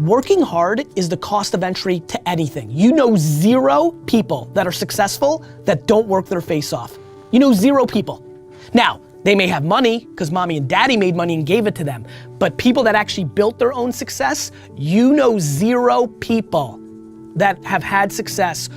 Working hard is the cost of entry to anything. You know 0 people that are successful that don't work their face off. You know 0 people. Now, they may have money because mommy and daddy made money and gave it to them, but people that actually built their own success, you know 0 people that have had success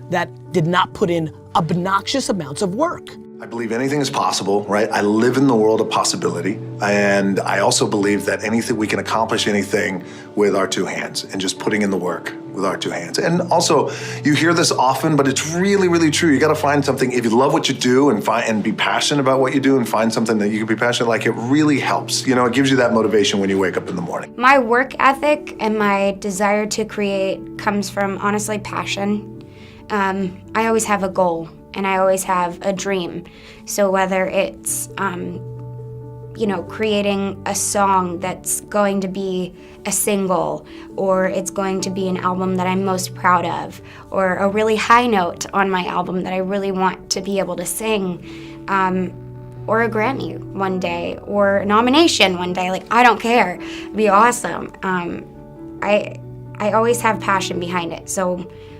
that did not put in obnoxious amounts of work. I believe anything is possible, right? I live in the world of possibility. And I also believe that we can accomplish anything with our 2 hands and just putting in the work with our 2 hands. And also, you hear this often, but it's really, really true. You gotta find something, if you love what you do and be passionate about what you do and find something that you can be passionate like, it really helps. You know, it gives you that motivation when you wake up in the morning. My work ethic and my desire to create comes from, honestly, passion. I always have a goal. And I always have a dream. So whether it's, creating a song that's going to be a single, or it's going to be an album that I'm most proud of, or a really high note on my album that I really want to be able to sing, or a Grammy one day, or a nomination one day, I don't care, it'd be awesome. I always have passion behind it. So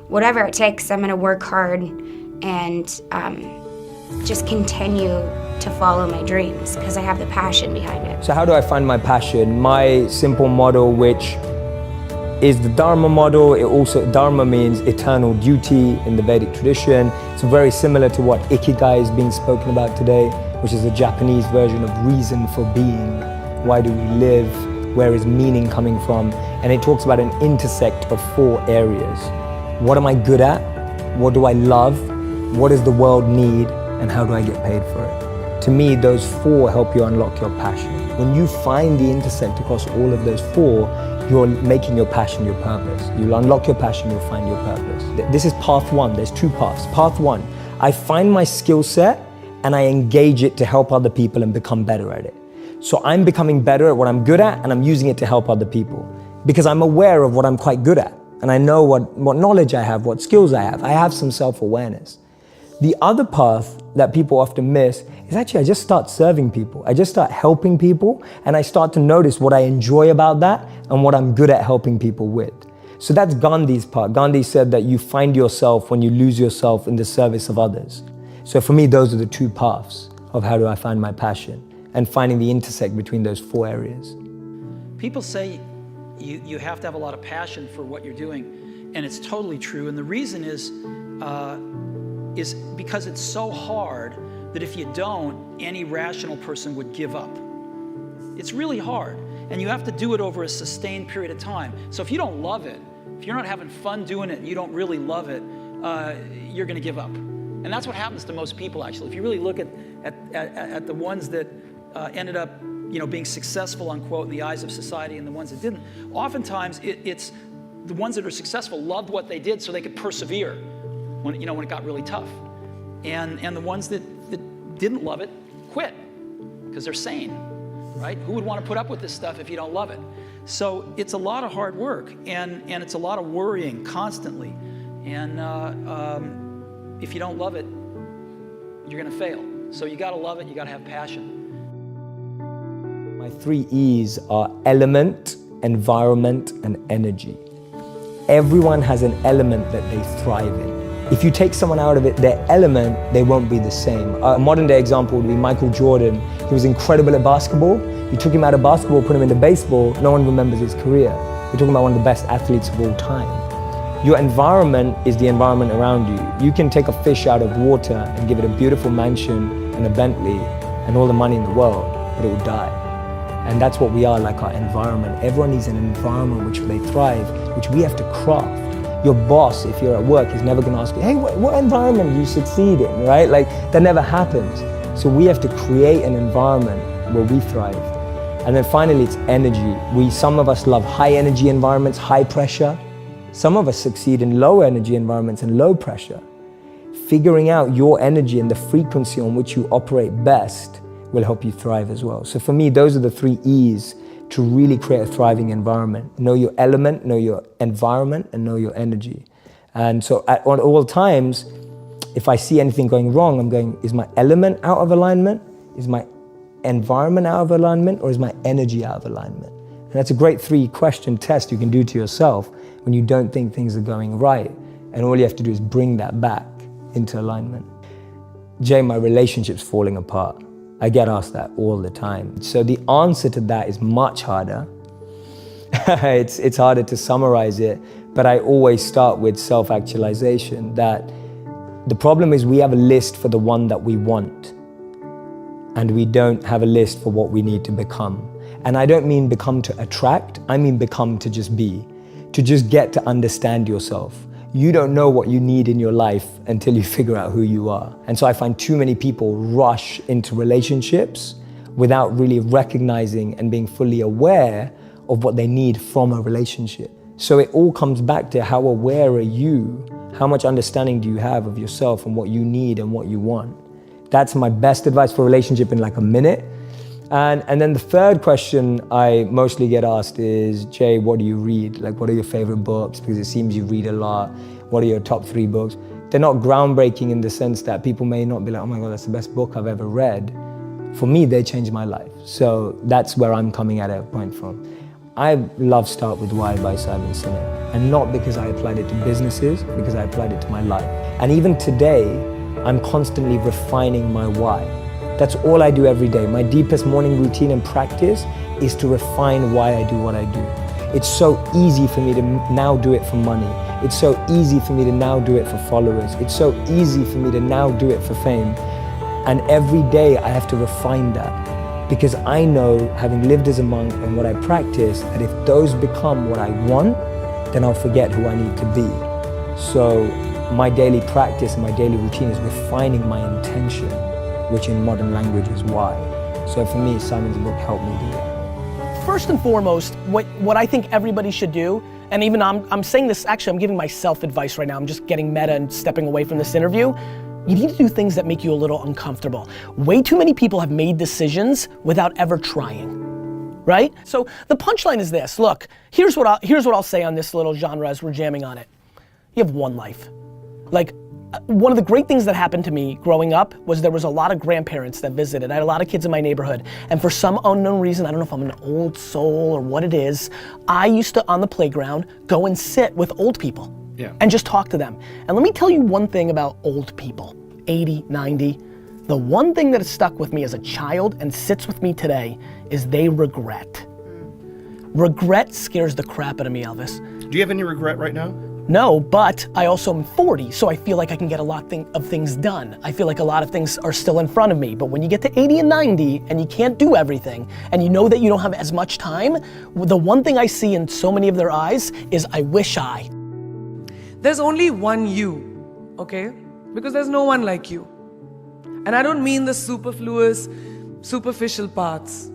whatever it takes, I'm gonna work hard and just continue to follow my dreams because I have the passion behind it. So how do I find my passion? My simple model, which is the Dharma model, Dharma means eternal duty in the Vedic tradition. It's very similar to what Ikigai is being spoken about today, which is the Japanese version of reason for being. Why do we live? Where is meaning coming from? And it talks about an intersect of 4 areas. What am I good at? What do I love? What does the world need, and how do I get paid for it? To me, those 4 help you unlock your passion. When you find the intersect across all of those 4, you're making your passion your purpose. You'll unlock your passion, you'll find your purpose. This is path 1, there's 2 paths. Path 1, I find my skill set and I engage it to help other people and become better at it. So I'm becoming better at what I'm good at and I'm using it to help other people because I'm aware of what I'm quite good at and I know what knowledge I have, what skills I have. I have some self-awareness. The other path that people often miss is actually I just start serving people. I just start helping people and I start to notice what I enjoy about that and what I'm good at helping people with. So that's Gandhi's part. Gandhi said that you find yourself when you lose yourself in the service of others. So for me, those are the 2 paths of how do I find my passion and finding the intersect between those 4 areas. People say you have to have a lot of passion for what you're doing, and it's totally true. And the reason is because it's so hard that if you don't, any rational person would give up. It's really hard, and you have to do it over a sustained period of time. So if you don't love it, if you're not having fun doing it and you don't really love it, you're gonna give up. And that's what happens to most people, actually. If you really look at the ones that ended up being successful, unquote, in the eyes of society and the ones that didn't, oftentimes it's the ones that are successful loved what they did so they could persevere when it got really tough. And the ones that didn't love it quit because they're sane, right? Who would want to put up with this stuff if you don't love it? So it's a lot of hard work and it's a lot of worrying constantly. And if you don't love it, you're gonna fail. So you gotta love it, you gotta have passion. My 3 E's are element, environment, and energy. Everyone has an element that they thrive in. If you take someone out of their element, they won't be the same. A modern day example would be Michael Jordan. He was incredible at basketball. You took him out of basketball, put him into baseball, no one remembers his career. We're talking about one of the best athletes of all time. Your environment is the environment around you. You can take a fish out of water and give it a beautiful mansion and a Bentley and all the money in the world, but it will die. And that's what we are, like our environment. Everyone needs an environment which they thrive, which we have to craft. Your boss, if you're at work, is never gonna ask you, hey, what environment do you succeed in, right? Like, that never happens. So we have to create an environment where we thrive. And then finally, it's energy. Some of us love high energy environments, high pressure. Some of us succeed in low energy environments and low pressure. Figuring out your energy and the frequency on which you operate best will help you thrive as well. So for me, those are the 3 E's to really create a thriving environment. Know your element, know your environment, and know your energy. And so at all times, if I see anything going wrong, I'm going, is my element out of alignment? Is my environment out of alignment? Or is my energy out of alignment? And that's a great 3-question test you can do to yourself when you don't think things are going right. And all you have to do is bring that back into alignment. Jay, my relationship's falling apart. I get asked that all the time. So the answer to that is much harder. It's harder to summarize it, but I always start with self-actualization, that the problem is we have a list for the one that we want, and we don't have a list for what we need to become. And I don't mean become to attract, I mean become to just be, to just get to understand yourself. You don't know what you need in your life until you figure out who you are. And so I find too many people rush into relationships without really recognizing and being fully aware of what they need from a relationship. So it all comes back to how aware are you? How much understanding do you have of yourself and what you need and what you want? That's my best advice for a relationship in like a minute. And then the third question I mostly get asked is, Jay, what do you read? Like, what are your favorite books? Because it seems you read a lot. What are your top 3 books? They're not groundbreaking in the sense that people may not be like, oh my God, that's the best book I've ever read. For me, they changed my life. So that's where I'm coming at a point from. I love Start With Why by Simon Sinek. And not because I applied it to businesses, because I applied it to my life. And even today, I'm constantly refining my why. That's all I do every day. My deepest morning routine and practice is to refine why I do what I do. It's so easy for me to now do it for money. It's so easy for me to now do it for followers. It's so easy for me to now do it for fame. And every day I have to refine that, because I know, having lived as a monk and what I practice, that if those become what I want, then I'll forget who I need to be. So my daily practice and my daily routine is refining my intention, which in modern language is why. So for me, Simon's book helped me do that. First and foremost, what I think everybody should do, and even I'm saying this, actually I'm giving myself advice right now, I'm just getting meta and stepping away from this interview. You need to do things that make you a little uncomfortable. Way too many people have made decisions without ever trying, right? So the punchline is this, look, here's what I'll say on this little genre as we're jamming on it. You have one life. Like, one of the great things that happened to me growing up was there was a lot of grandparents that visited. I had a lot of kids in my neighborhood, and for some unknown reason, I don't know if I'm an old soul or what it is, I used to, on the playground, go and sit with old people and just talk to them. And let me tell you one thing about old people, 80, 90. The one thing that has stuck with me as a child and sits with me today is they regret. Regret scares the crap out of me, Elvis. Do you have any regret right now? No, but I also am 40, so I feel like I can get a lot of things done. I feel like a lot of things are still in front of me, but when you get to 80 and 90 and you can't do everything, and you know that you don't have as much time, the one thing I see in so many of their eyes is, I wish I. There's only one you, okay? Because there's no one like you. And I don't mean the superfluous, superficial parts.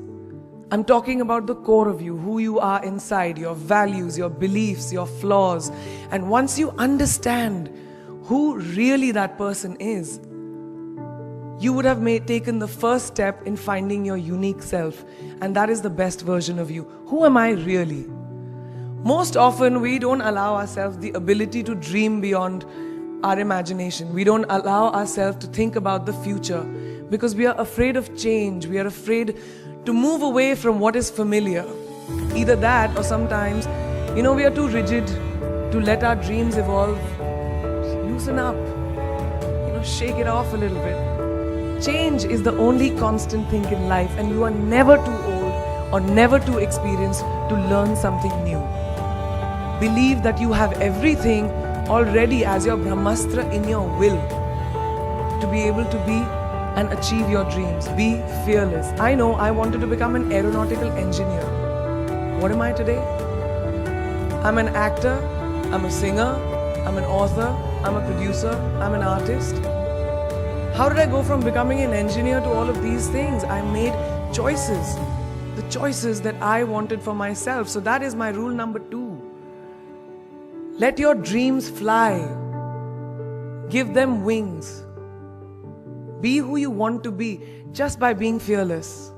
I'm talking about the core of you, who you are inside, your values, your beliefs, your flaws. And once you understand who really that person is, you would have taken the first step in finding your unique self. And that is the best version of you. Who am I really? Most often, we don't allow ourselves the ability to dream beyond our imagination. We don't allow ourselves to think about the future because we are afraid of change. We are afraid to move away from what is familiar. Either that, or sometimes, we are too rigid to let our dreams evolve. Loosen up, shake it off a little bit. Change is the only constant thing in life, and you are never too old or never too experienced to learn something new. Believe that you have everything already as your Brahmastra in your will to be able to be and achieve your dreams. Be fearless. I know I wanted to become an aeronautical engineer. What am I today? I'm an actor, I'm a singer, I'm an author, I'm a producer, I'm an artist. How did I go from becoming an engineer to all of these things? I made choices. The choices that I wanted for myself. So that is my rule number 2. Let your dreams fly. Give them wings. Be who you want to be just by being fearless.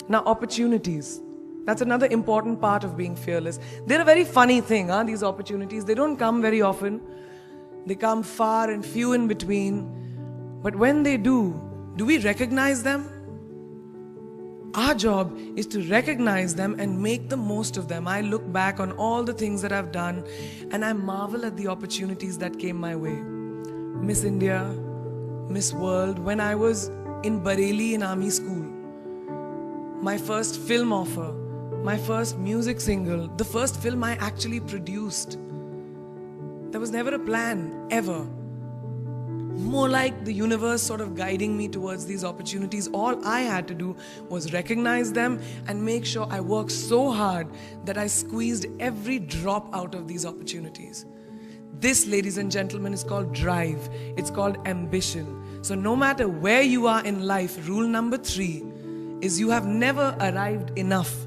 Now, opportunities. That's another important part of being fearless. They're a very funny thing, these opportunities. They don't come very often. They come far and few in between. But when they do we recognize them? Our job is to recognize them and make the most of them. I look back on all the things that I've done and I marvel at the opportunities that came my way. Miss India, Miss World, when I was in Bareilly in army school. My first film offer, my first music single, the first film I actually produced. There was never a plan, ever. More like the universe sort of guiding me towards these opportunities. All I had to do was recognize them and make sure I worked so hard that I squeezed every drop out of these opportunities. This, ladies and gentlemen, is called drive. It's called ambition. So no matter where you are in life, rule number 3 is you have never arrived enough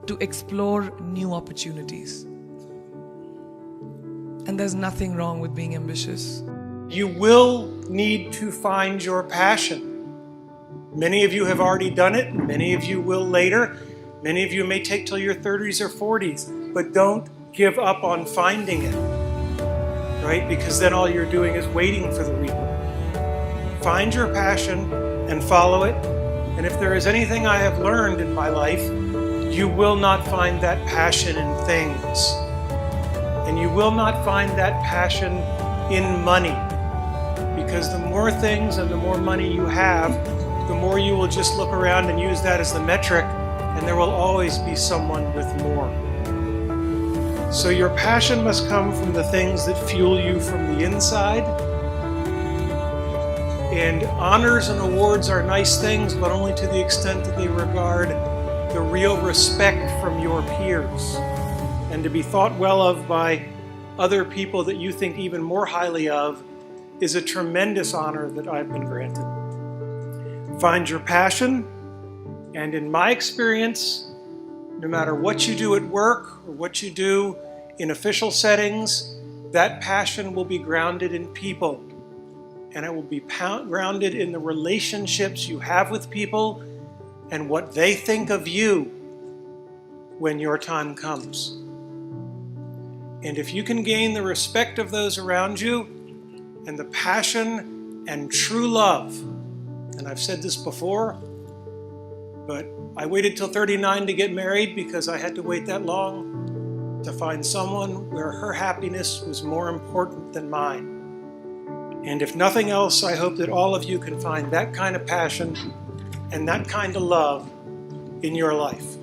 to explore new opportunities. And there's nothing wrong with being ambitious. You will need to find your passion. Many of you have already done it. Many of you will later. Many of you may take till your 30s or 40s. But don't give up on finding it, right? Because then all you're doing is waiting for the reaper. Find your passion and follow it. And if there is anything I have learned in my life, you will not find that passion in things. And you will not find that passion in money. Because the more things and the more money you have, the more you will just look around and use that as the metric, and there will always be someone with more. So your passion must come from the things that fuel you from the inside. And honors and awards are nice things, but only to the extent that they regard the real respect from your peers. And to be thought well of by other people that you think even more highly of is a tremendous honor that I've been granted. Find your passion, and in my experience, no matter what you do at work or what you do in official settings, that passion will be grounded in people, and it will be grounded in the relationships you have with people and what they think of you when your time comes. And if you can gain the respect of those around you and the passion and true love, and I've said this before, but I waited till 39 to get married because I had to wait that long to find someone where her happiness was more important than mine. And if nothing else, I hope that all of you can find that kind of passion and that kind of love in your life.